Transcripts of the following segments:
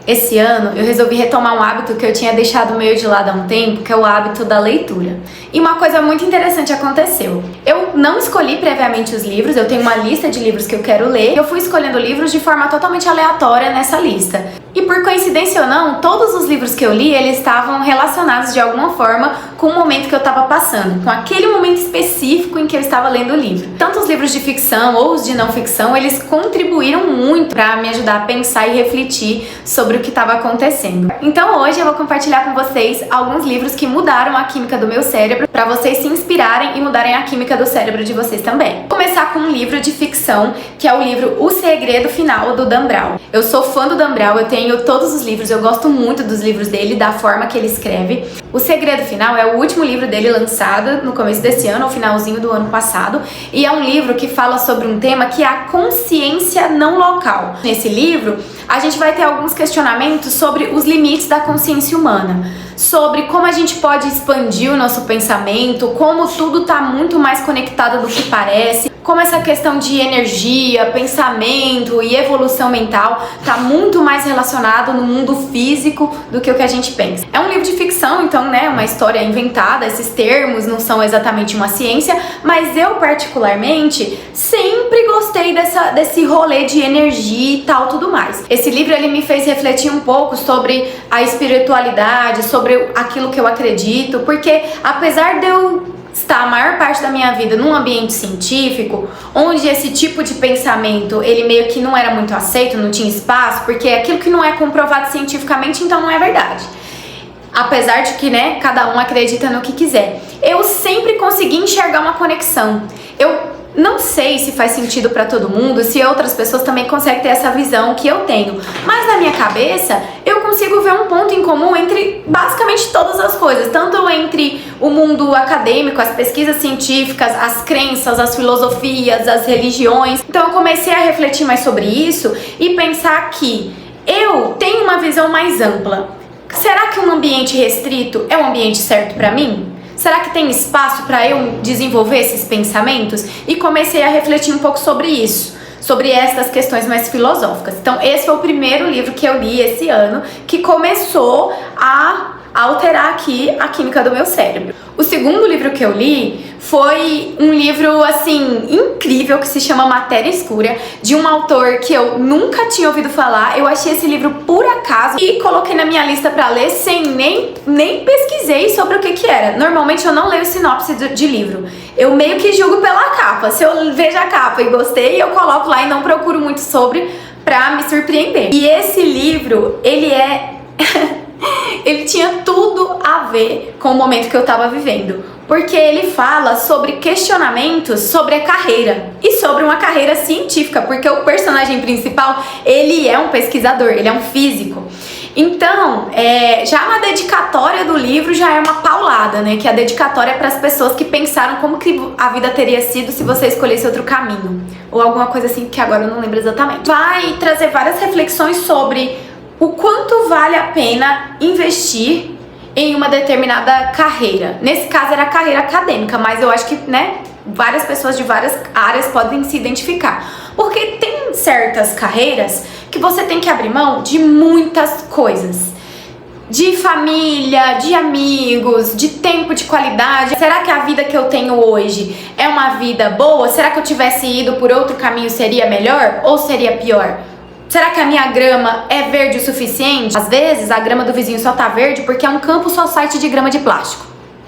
Esse ano eu resolvi retomar um hábito que eu tinha deixado meio de lado há um tempo, que é o hábito da leitura. E uma coisa muito interessante aconteceu. Eu não escolhi previamente os livros, eu tenho uma lista de livros que eu quero ler, e eu fui escolhendo livros de forma totalmente aleatória nessa lista. E por coincidência ou não, todos os livros que eu li, eles estavam relacionados de alguma forma com o momento que eu estava passando, com aquele momento específico em que eu estava lendo o livro. Tanto os livros de ficção ou os de não ficção, eles contribuíram muito para me ajudar a pensar e refletir sobre o que estava acontecendo. Então hoje eu vou compartilhar com vocês alguns livros que mudaram a química do meu cérebro, para vocês se inspirarem e mudarem a química do cérebro de vocês também. Vou começar com um livro de ficção, que é o livro O Segredo Final, do Dan Brown. Eu sou fã do Dan Brown, eu tenho todos os livros, eu gosto muito dos livros dele, da forma que ele escreve. O Segredo Final é o último livro dele lançado no começo desse ano, ou finalzinho do ano passado, e é um livro que fala sobre um tema que é a consciência não local. Nesse livro, a gente vai ter alguns questionamentos sobre os limites da consciência humana, sobre como a gente pode expandir o nosso pensamento, como tudo está muito mais conectado do que parece, como essa questão de energia, pensamento e evolução mental está muito mais relacionado no mundo físico do que o que a gente pensa. É um livro de ficção, então, né, uma história inventada, esses termos não são exatamente uma ciência, mas eu particularmente sempre gostei desse rolê de energia e tal, tudo mais. Esse livro, ele me fez refletir um pouco sobre a espiritualidade, sobre aquilo que eu acredito, porque apesar de eu estar a maior parte da minha vida num ambiente científico, onde esse tipo de pensamento, ele meio que não era muito aceito, não tinha espaço, porque aquilo que não é comprovado cientificamente, então não é verdade. Apesar de que, né, cada um acredita no que quiser. Eu sempre consegui enxergar uma conexão. Eu não sei se faz sentido pra todo mundo, se outras pessoas também conseguem ter essa visão que eu tenho, mas na minha cabeça eu consigo ver um ponto em comum entre basicamente todas as coisas, tanto entre o mundo acadêmico, as pesquisas científicas, as crenças, as filosofias, as religiões. Então eu comecei a refletir mais sobre isso e pensar que eu tenho uma visão mais ampla. Será que um ambiente restrito é um ambiente certo pra mim? Será que tem espaço para eu desenvolver esses pensamentos? E comecei a refletir um pouco sobre isso, sobre essas questões mais filosóficas. Então esse foi o primeiro livro que eu li esse ano, que começou a alterar aqui a química do meu cérebro. O segundo livro que eu li foi um livro, assim, incrível, que se chama Matéria Escura, de um autor que eu nunca tinha ouvido falar. Eu achei esse livro por acaso e coloquei na minha lista pra ler sem nem pesquisei sobre o que era. Normalmente eu não leio sinopse de livro. Eu meio que julgo pela capa. Se eu vejo a capa e gostei, eu coloco lá e não procuro muito sobre pra me surpreender. E esse livro, ele ele tinha tudo a ver com o momento que eu tava vivendo, porque ele fala sobre questionamentos sobre a carreira e sobre uma carreira científica, porque o personagem principal, ele é um pesquisador, ele é um físico. Então, já na dedicatória do livro já é uma paulada, né? Que a dedicatória é para as pessoas que pensaram como que a vida teria sido se você escolhesse outro caminho, ou alguma coisa assim que agora eu não lembro exatamente. Vai trazer várias reflexões sobre o quanto vale a pena investir em uma determinada carreira. Nesse caso era a carreira acadêmica, mas eu acho que, né, várias pessoas de várias áreas podem se identificar. Porque tem certas carreiras que você tem que abrir mão de muitas coisas. De família, de amigos, de tempo de qualidade. Será que a vida que eu tenho hoje é uma vida boa? Será que eu tivesse ido por outro caminho seria melhor ou seria pior? Será que a minha grama é verde o suficiente? Às vezes a grama do vizinho só tá verde porque é um campo society de grama de plástico.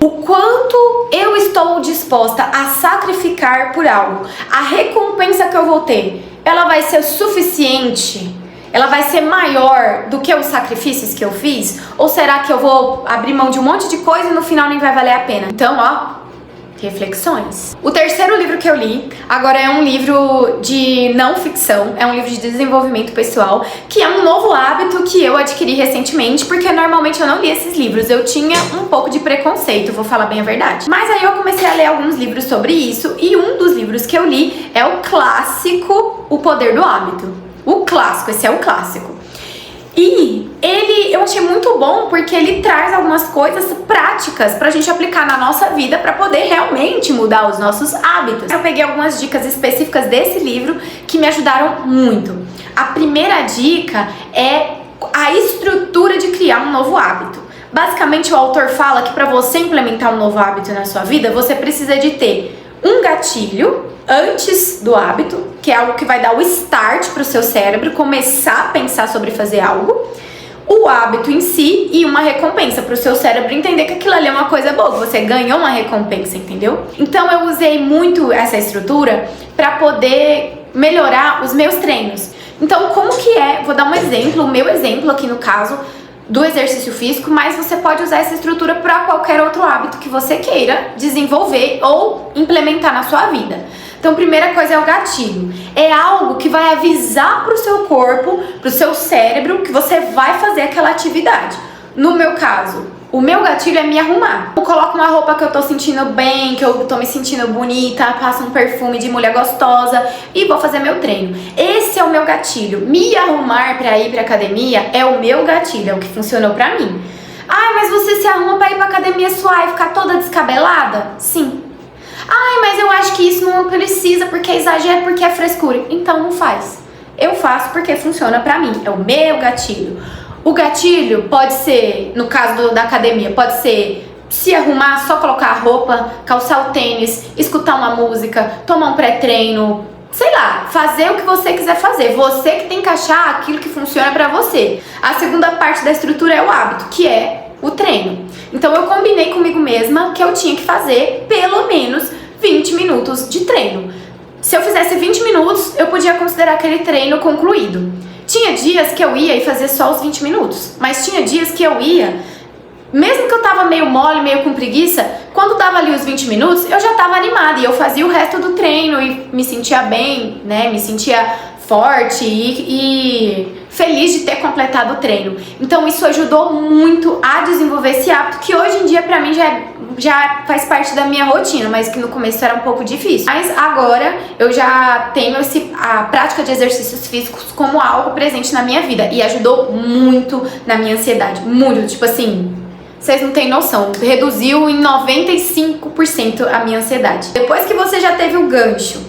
O quanto eu estou disposta a sacrificar por algo, a recompensa que eu vou ter, ela vai ser suficiente? Ela vai ser maior do que os sacrifícios que eu fiz? Ou será que eu vou abrir mão de um monte de coisa e no final nem vai valer a pena? Então, ó, reflexões. O terceiro livro que eu li agora é um livro de não ficção, é um livro de desenvolvimento pessoal, que é um novo hábito que eu adquiri recentemente, porque normalmente eu não li esses livros, eu tinha um pouco de preconceito, vou falar bem a verdade. Mas aí eu comecei a ler alguns livros sobre isso, e um dos livros que eu li é o clássico O Poder do Hábito. O clássico, esse é o clássico. E eu achei muito bom porque ele traz algumas coisas práticas pra gente aplicar na nossa vida pra poder realmente mudar os nossos hábitos. Eu peguei algumas dicas específicas desse livro que me ajudaram muito. A primeira dica é a criar um novo hábito. Basicamente, o autor fala que para você implementar um novo hábito na sua vida, você precisa de ter um gatilho antes do hábito, que é algo que vai dar o start para o seu cérebro começar a pensar sobre fazer algo, o hábito em si e uma recompensa para o seu cérebro entender que aquilo ali é uma coisa boa, que você ganhou uma recompensa, entendeu? Então eu usei muito essa estrutura para poder melhorar os meus treinos. Então como que é? Vou dar um exemplo, o meu exemplo aqui no caso do exercício físico, mas você pode usar essa estrutura para qualquer outro hábito que você queira desenvolver ou implementar na sua vida. Então, primeira coisa é o gatilho. É algo que vai avisar para o seu corpo, para o seu cérebro, que você vai fazer aquela atividade. No meu caso, o meu gatilho é me arrumar. Eu coloco uma roupa que eu tô sentindo bem, que eu tô me sentindo bonita, passo um perfume de mulher gostosa e vou fazer meu treino. Esse é o meu gatilho. Me arrumar pra ir pra academia é o meu gatilho, é o que funcionou pra mim. Ai, mas você se arruma pra ir pra academia suar e ficar toda descabelada? Sim. Ai, mas eu acho que isso não precisa porque é exagero, porque é frescura. Então não faz. Eu faço porque funciona pra mim, é o meu gatilho. O gatilho pode ser, no caso da academia, pode ser se arrumar, só colocar a roupa, calçar o tênis, escutar uma música, tomar um pré-treino, sei lá, fazer o que você quiser fazer. Você que tem que achar aquilo que funciona pra você. A segunda parte da estrutura é o hábito, que é o treino. Então eu combinei comigo mesma que eu tinha que fazer pelo menos 20 minutos de treino. Se eu fizesse 20 minutos, eu podia considerar aquele treino concluído. Tinha dias que eu ia e fazia só os 20 minutos, mas tinha dias que eu ia, mesmo que eu tava meio mole, meio com preguiça, quando dava ali os 20 minutos, eu já tava animada e eu fazia o resto do treino e me sentia bem, né, me sentia forte e feliz de ter completado o treino. Então isso ajudou muito a desenvolver esse hábito que hoje em dia pra mim já faz parte da minha rotina, mas que no começo era um pouco difícil. Mas agora eu já tenho a prática de exercícios físicos como algo presente na minha vida e ajudou muito na minha ansiedade, muito, tipo assim, vocês não têm noção, reduziu em 95% a minha ansiedade. Depois que você já teve o gancho,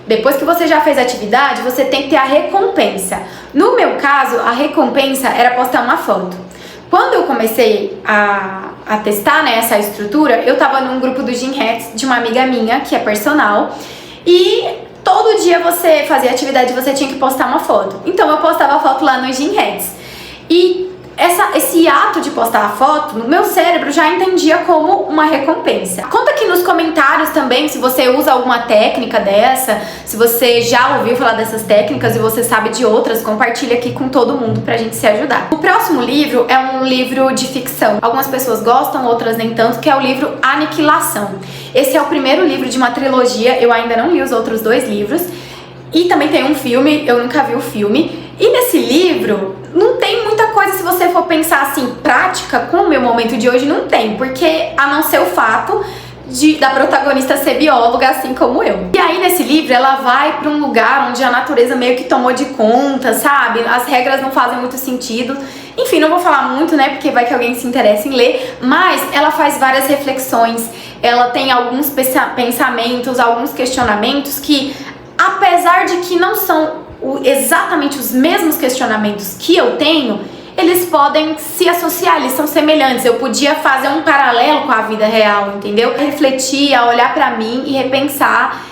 depois que você já fez a atividade, você tem que ter a recompensa. No meu caso, a recompensa era postar uma foto. Quando eu comecei a testar, né, essa estrutura, eu tava num grupo do Gym Hacks de uma amiga minha, que é personal, e todo dia você fazia atividade, você tinha que postar uma foto. Então eu postava foto lá no Gym Hacks. E esse ato de postar a foto, no meu cérebro já entendia como uma recompensa. Conta aqui nos comentários também se você usa alguma técnica dessa, se você já ouviu falar dessas técnicas e você sabe de outras, compartilha aqui com todo mundo pra gente se ajudar. O próximo livro é um livro de ficção. Algumas pessoas gostam, outras nem tanto, que é o livro Aniquilação. Esse é o primeiro livro de uma trilogia, eu ainda não li os outros 2 livros. E também tem um filme, eu nunca vi o filme. E nesse livro não tem muita coisa, se você for pensar assim, prática com o meu momento de hoje, não tem. Porque a não ser o fato da protagonista ser bióloga, assim como eu. E aí nesse livro ela vai pra um lugar onde a natureza meio que tomou de conta, sabe? As regras não fazem muito sentido. Enfim, não vou falar muito, né? Porque vai que alguém se interessa em ler. Mas ela faz várias reflexões. Ela tem alguns pensamentos, alguns questionamentos que, apesar de que não são exatamente os mesmos questionamentos que eu tenho, eles podem se associar, eles são semelhantes. Eu podia fazer um paralelo com a vida real, entendeu? Refletir, olhar pra mim e repensar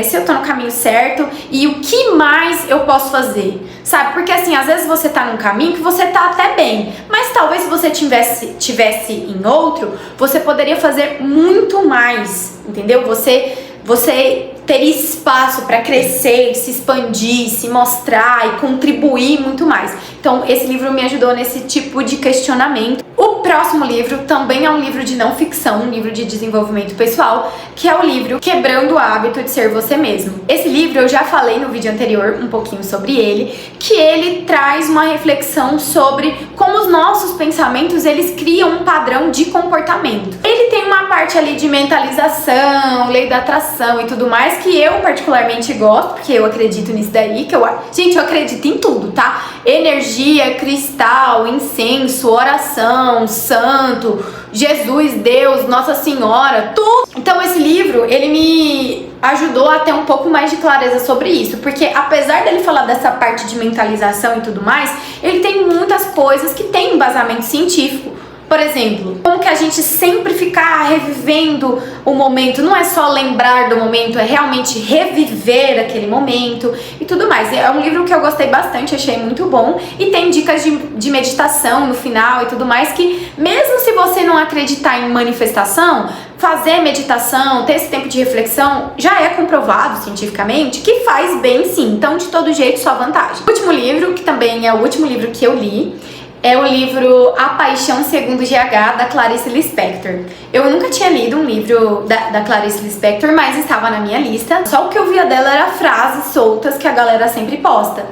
se eu tô no caminho certo e o que mais eu posso fazer, sabe? Porque assim, às vezes você tá num caminho que você tá até bem, mas talvez se você tivesse em outro, você poderia fazer muito mais, entendeu? Você teria espaço para crescer, se expandir, se mostrar e contribuir muito mais. Então esse livro me ajudou nesse tipo de questionamento. O próximo livro também é um livro de não ficção, um livro de desenvolvimento pessoal, que é o livro Quebrando o Hábito de Ser Você Mesmo. Esse livro eu já falei no vídeo anterior um pouquinho sobre ele, que ele traz uma reflexão sobre como os nossos pensamentos, eles criam um padrão de comportamento. Ele tem uma parte ali de mentalização, lei da atração e tudo mais, que eu particularmente gosto, porque eu acredito nisso daí, gente, eu acredito em tudo, tá? Energia, cristal, incenso, oração, santo, Jesus, Deus, Nossa Senhora, tudo. Então esse livro, ele me ajudou a ter um pouco mais de clareza sobre isso, porque apesar dele falar dessa parte de mentalização e tudo mais, ele tem muitas coisas que tem embasamento científico. Por exemplo, como que a gente sempre ficar revivendo o momento, não é só lembrar do momento, é realmente reviver aquele momento e tudo mais. É um livro que eu gostei bastante, achei muito bom, e tem dicas de meditação no final e tudo mais, que mesmo se você não acreditar em manifestação, fazer meditação, ter esse tempo de reflexão, já é comprovado cientificamente que faz bem sim, então de todo jeito só vantagem. O último livro, que também é o último livro que eu li, é o livro A Paixão Segundo GH, da Clarice Lispector. Eu nunca tinha lido um livro da Clarice Lispector, mas estava na minha lista. Só o que eu via dela era frases soltas que a galera sempre posta.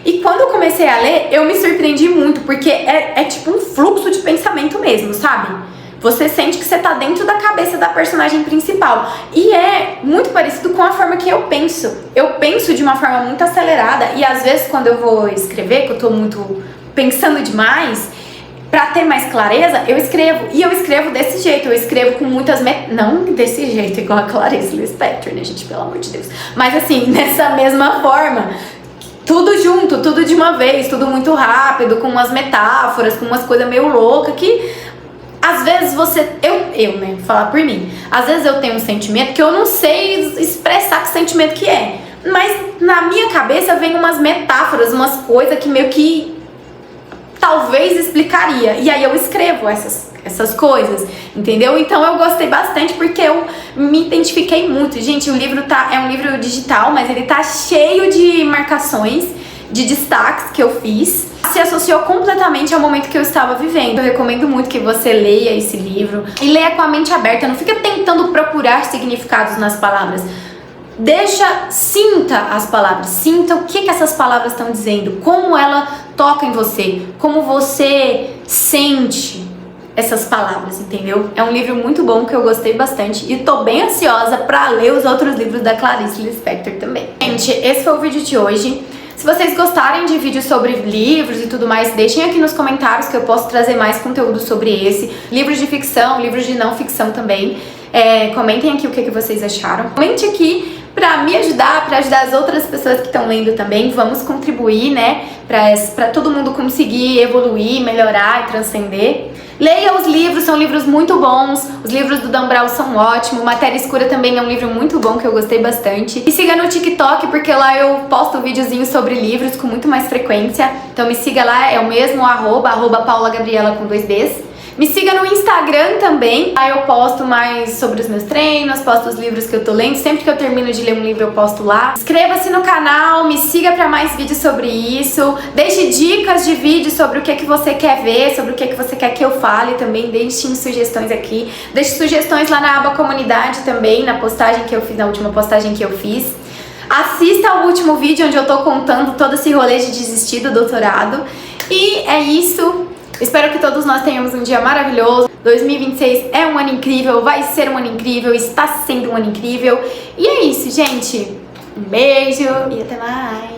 E quando eu comecei a ler, eu me surpreendi muito, porque é tipo um fluxo de pensamento mesmo, sabe? Você sente que você tá dentro da cabeça da personagem principal. E é muito parecido com a forma que eu penso. Eu penso de uma forma muito acelerada, e às vezes quando eu vou escrever, que eu tô muito pensando demais, pra ter mais clareza, eu escrevo. E eu escrevo desse jeito, eu escrevo com muitas não desse jeito, igual a Clarice Lispector, né, gente, pelo amor de Deus. Mas assim, nessa mesma forma, tudo junto, tudo de uma vez, tudo muito rápido, com umas metáforas, com umas coisas meio loucas que às vezes né, vou falar por mim, às vezes eu tenho um sentimento que eu não sei expressar que sentimento que é, mas na minha cabeça vem umas metáforas, umas coisas que meio que talvez explicaria, e aí eu escrevo essas coisas, entendeu? Então eu gostei bastante porque eu me identifiquei muito. Gente, o livro é um livro digital, mas ele tá cheio de marcações, de destaques que eu fiz. Se associou completamente ao momento que eu estava vivendo. Eu recomendo muito que você leia esse livro e leia com a mente aberta, não fica tentando procurar significados nas palavras. Sinta as palavras, sinta o que essas palavras estão dizendo, como ela toca em você, como você sente essas palavras, entendeu? É um livro muito bom que eu gostei bastante e tô bem ansiosa pra ler os outros livros da Clarice Lispector também. Gente, esse foi o vídeo de hoje. Se vocês gostarem de vídeos sobre livros e tudo mais, deixem aqui nos comentários que eu posso trazer mais conteúdo sobre esse. Livros de ficção, livros de não ficção também. Comentem aqui o que vocês acharam. Comente aqui pra me ajudar, pra ajudar as outras pessoas que estão lendo também. Vamos contribuir, né? Pra todo mundo conseguir evoluir, melhorar e transcender. Leia os livros, são livros muito bons. Os livros do Dan Brown são ótimos. Matéria Escura também é um livro muito bom que eu gostei bastante. E siga no TikTok, porque lá eu posto videozinhos sobre livros com muito mais frequência. Então me siga lá, é o mesmo arroba Paula Gabriela com 2 Ds. Me siga no Instagram também, lá eu posto mais sobre os meus treinos, posto os livros que eu tô lendo, sempre que eu termino de ler um livro eu posto lá. Inscreva-se no canal, me siga pra mais vídeos sobre isso, deixe dicas de vídeos sobre o que você quer ver, sobre o que você quer que eu fale também, deixem sugestões aqui, deixe sugestões lá na aba comunidade também, na postagem que eu fiz, na última postagem que eu fiz. Assista ao último vídeo onde eu tô contando todo esse rolê de desistir do doutorado. E é isso. Espero que todos nós tenhamos um dia maravilhoso. 2026 é um ano incrível, vai ser um ano incrível, está sendo um ano incrível. E é isso, gente. Um beijo e até mais.